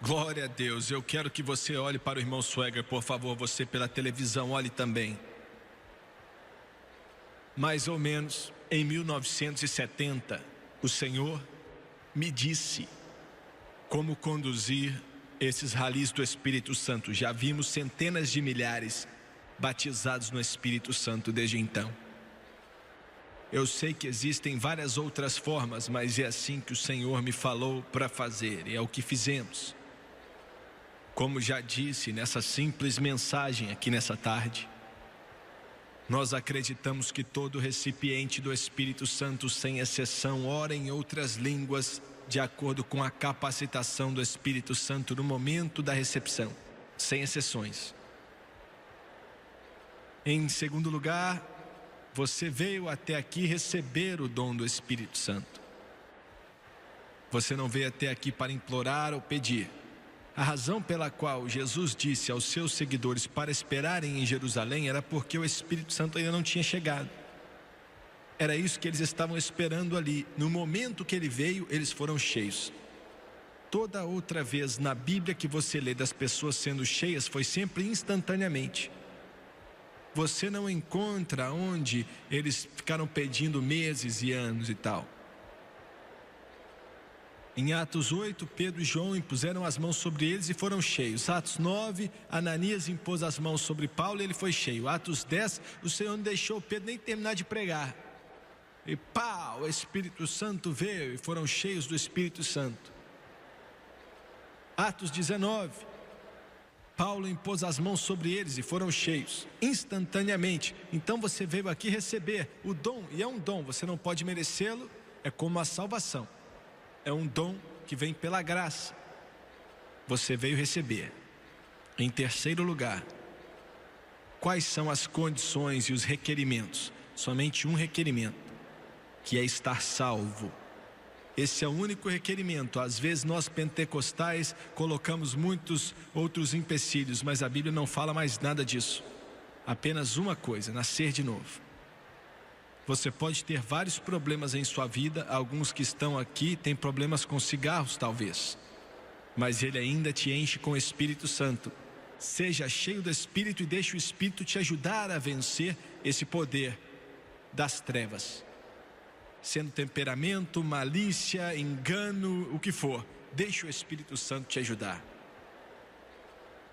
Glória a Deus. Eu quero que você olhe para o irmão Swagger, por favor. Você pela televisão, olhe também. Mais ou menos em 1970, o Senhor me disse como conduzir esses ralis do Espírito Santo. Já vimos centenas de milhares batizados no Espírito Santo desde então. Eu sei que existem várias outras formas, mas é assim que o Senhor me falou para fazer, e é o que fizemos. Como já disse nessa simples mensagem aqui nessa tarde, nós acreditamos que todo recipiente do Espírito Santo, sem exceção, ora em outras línguas de acordo com a capacitação do Espírito Santo no momento da recepção, sem exceções. Em segundo lugar, você veio até aqui receber o dom do Espírito Santo. Você não veio até aqui para implorar ou pedir. A razão pela qual Jesus disse aos seus seguidores para esperarem em Jerusalém era porque o Espírito Santo ainda não tinha chegado. Era isso que eles estavam esperando ali. No momento que ele veio, eles foram cheios. Toda outra vez na Bíblia que você lê das pessoas sendo cheias foi sempre instantaneamente. Você não encontra onde eles ficaram pedindo meses e anos e tal. Em Atos 8, Pedro e João impuseram as mãos sobre eles e foram cheios. Atos 9, Ananias impôs as mãos sobre Paulo e ele foi cheio. Atos 10, o Senhor não deixou Pedro nem terminar de pregar. E pá, o Espírito Santo veio e foram cheios do Espírito Santo. Atos 19, Paulo impôs as mãos sobre eles e foram cheios, instantaneamente. Então você veio aqui receber o dom, e é um dom, você não pode merecê-lo, é como a salvação. É um dom que vem pela graça. Você veio receber. Em terceiro lugar, quais são as condições e os requerimentos? Somente um requerimento, que é estar salvo. Esse é o único requerimento. Às vezes nós pentecostais colocamos muitos outros empecilhos, mas a Bíblia não fala mais nada disso. Apenas uma coisa: nascer de novo. Você pode ter vários problemas em sua vida. Alguns que estão aqui têm problemas com cigarros talvez, mas Ele ainda te enche com o Espírito Santo. Seja cheio do Espírito e deixe o Espírito te ajudar a vencer esse poder das trevas. Sendo temperamento, malícia, engano, o que for, deixe o Espírito Santo te ajudar.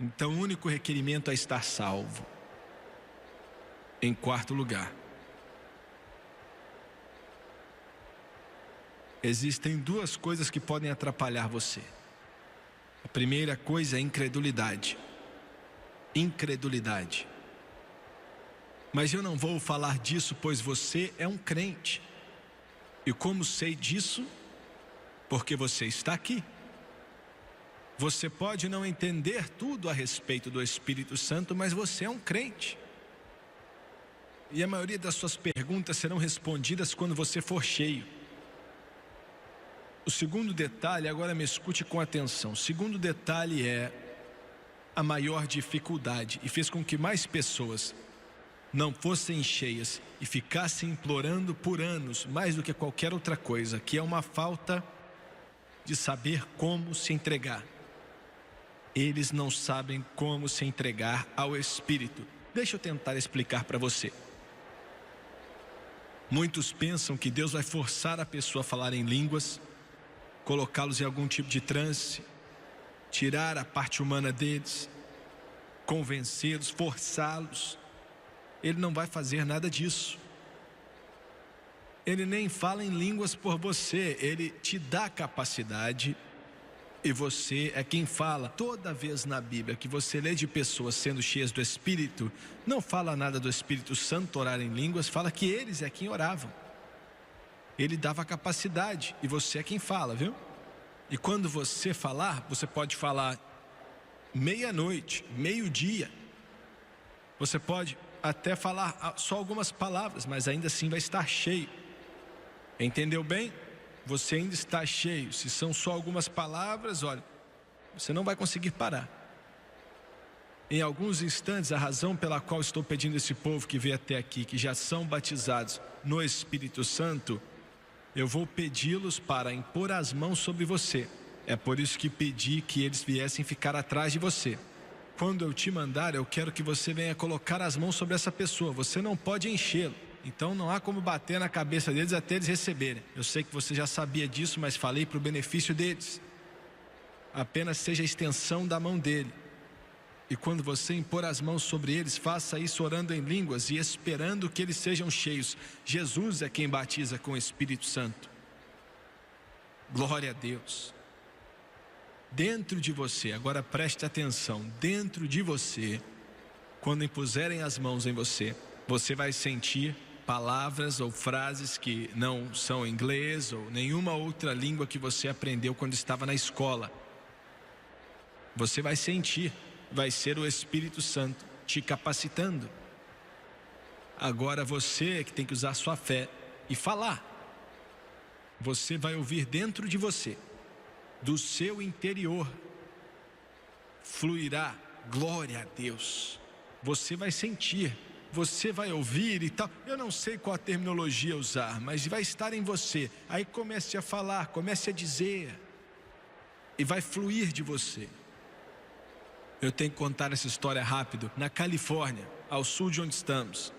Então o único requerimento é estar salvo. Em quarto lugar, Existem duas coisas que podem atrapalhar você. A primeira coisa é incredulidade. Incredulidade. Mas eu não vou falar disso, pois você é um crente. E como sei disso? Porque você está aqui. Você pode não entender tudo a respeito do Espírito Santo, mas você é um crente. E a maioria das suas perguntas serão respondidas quando você for cheio. O segundo detalhe, agora me escute com atenção. O segundo detalhe é a maior dificuldade e fez com que mais pessoas não fossem cheias e ficassem implorando por anos, mais do que qualquer outra coisa, que é uma falta de saber como se entregar. Eles não sabem como se entregar ao Espírito. Deixa eu tentar explicar para você. Muitos pensam que Deus vai forçar a pessoa a falar em línguas, colocá-los em algum tipo de transe, tirar a parte humana deles, convencê-los, forçá-los. Ele não vai fazer nada disso. Ele nem fala em línguas por você, ele te dá capacidade e você é quem fala. Toda vez na Bíblia que você lê de pessoas sendo cheias do Espírito, não fala nada do Espírito Santo orar em línguas, fala que eles é quem oravam. Ele dava capacidade e você é quem fala, viu? E quando você falar, você pode falar meia-noite, meio-dia. Você pode até falar só algumas palavras, mas ainda assim vai estar cheio. Entendeu bem? Você ainda está cheio. Se são só algumas palavras, olha, você não vai conseguir parar. Em alguns instantes, a razão pela qual estou pedindo esse povo que veio até aqui, que já são batizados no Espírito Santo, eu vou pedi-los para impor as mãos sobre você. É por isso que pedi que eles viessem ficar atrás de você. Quando eu te mandar, eu quero que você venha colocar as mãos sobre essa pessoa. Você não pode enchê-lo. Então não há como bater na cabeça deles até eles receberem. Eu sei que você já sabia disso, mas falei para o benefício deles. Apenas seja a extensão da mão dele. E quando você impor as mãos sobre eles, faça isso orando em línguas e esperando que eles sejam cheios. Jesus é quem batiza com o Espírito Santo. Glória a Deus. Dentro de você, agora preste atenção, dentro de você, quando impuserem as mãos em você, você vai sentir palavras ou frases que não são inglês ou nenhuma outra língua que você aprendeu quando estava na escola. Você vai sentir, vai ser o Espírito Santo te capacitando. Agora você é que tem que usar sua fé e falar. Você vai ouvir dentro de você, do seu interior, fluirá glória a Deus. Você vai sentir, você vai ouvir e tal. Eu não sei qual a terminologia usar, mas vai estar em você. Aí comece a falar, comece a dizer, e vai fluir de você. Eu tenho que contar essa história rápido. Na Califórnia, ao sul de onde estamos,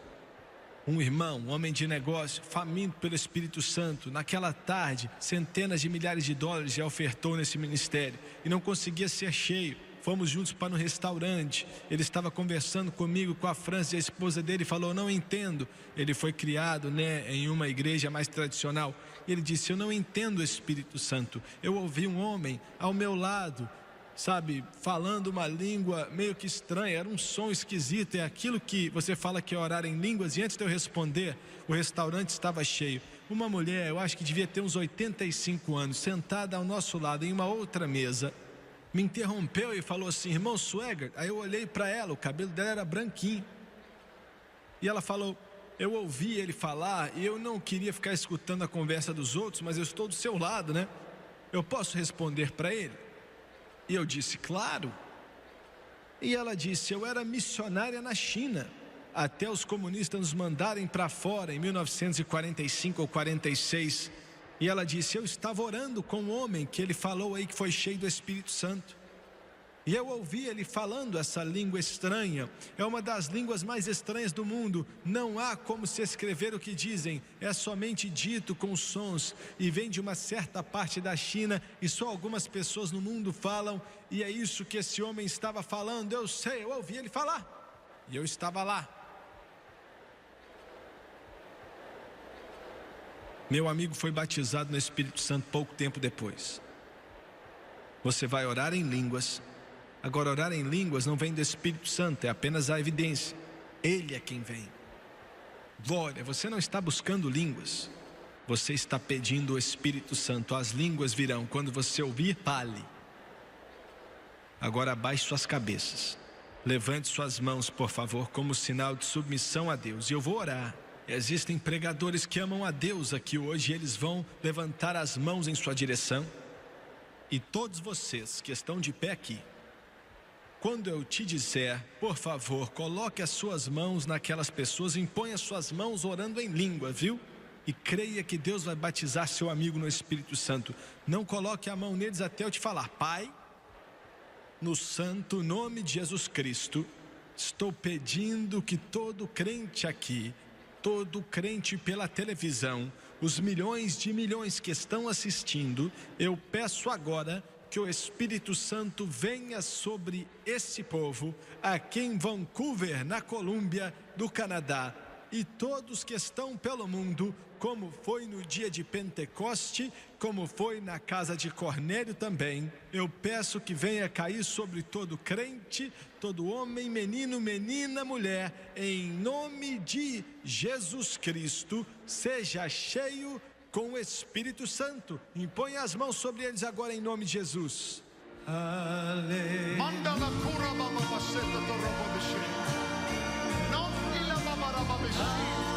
um irmão, um homem de negócio, faminto pelo Espírito Santo, naquela tarde, centenas de milhares de dólares já ofertou nesse ministério e não conseguia ser cheio. Fomos juntos para um restaurante. Ele estava conversando comigo, com a França, e a esposa dele falou: não entendo. Ele foi criado, em uma igreja mais tradicional. Ele disse: eu não entendo o Espírito Santo. Eu ouvi um homem ao meu lado, sabe, falando uma língua meio que estranha, era um som esquisito, é aquilo que você fala que é orar em línguas, e antes de eu responder, o restaurante estava cheio. Uma mulher, eu acho que devia ter uns 85 anos, sentada ao nosso lado em uma outra mesa, me interrompeu e falou assim: irmão Swagger. Aí eu olhei para ela, o cabelo dela era branquinho, e ela falou: eu ouvi ele falar, e eu não queria ficar escutando a conversa dos outros, mas eu estou do seu lado, eu posso responder para ele? E eu disse: claro. E ela disse: eu era missionária na China, até os comunistas nos mandarem para fora em 1945 ou 46. E ela disse: eu estava orando com um homem que ele falou aí que foi cheio do Espírito Santo. E eu ouvi ele falando essa língua estranha. É uma das línguas mais estranhas do mundo. Não há como se escrever o que dizem. É somente dito com sons. E vem de uma certa parte da China. E só algumas pessoas no mundo falam. E é isso que esse homem estava falando. Eu sei, eu ouvi ele falar. E eu estava lá. Meu amigo foi batizado no Espírito Santo pouco tempo depois. Você vai orar em línguas. Agora, orar em línguas não vem do Espírito Santo, é apenas a evidência. Ele é quem vem. Glória, você não está buscando línguas. Você está pedindo o Espírito Santo. As línguas virão. Quando você ouvir, fale. Agora abaixe suas cabeças. Levante suas mãos, por favor, como sinal de submissão a Deus. E eu vou orar. Existem pregadores que amam a Deus aqui hoje. Eles vão levantar as mãos em sua direção. E todos vocês que estão de pé aqui, quando eu te disser, por favor, coloque as suas mãos naquelas pessoas, imponha as suas mãos orando em língua, viu? E creia que Deus vai batizar seu amigo no Espírito Santo. Não coloque a mão neles até eu te falar. Pai, no santo nome de Jesus Cristo, estou pedindo que todo crente aqui, todo crente pela televisão, os milhões de milhões que estão assistindo, eu peço agora que o Espírito Santo venha sobre esse povo aqui em Vancouver, na Colômbia do Canadá, e todos que estão pelo mundo, como foi no dia de Pentecoste, como foi na casa de Cornélio também. Eu peço que venha cair sobre todo crente, todo homem, menino, menina, mulher, em nome de Jesus Cristo. Seja cheio com o Espírito Santo. Impõe as mãos sobre eles agora em nome de Jesus. Aleluia. Mandala kura baba baseta torra babishi. Non ila baba rababishi.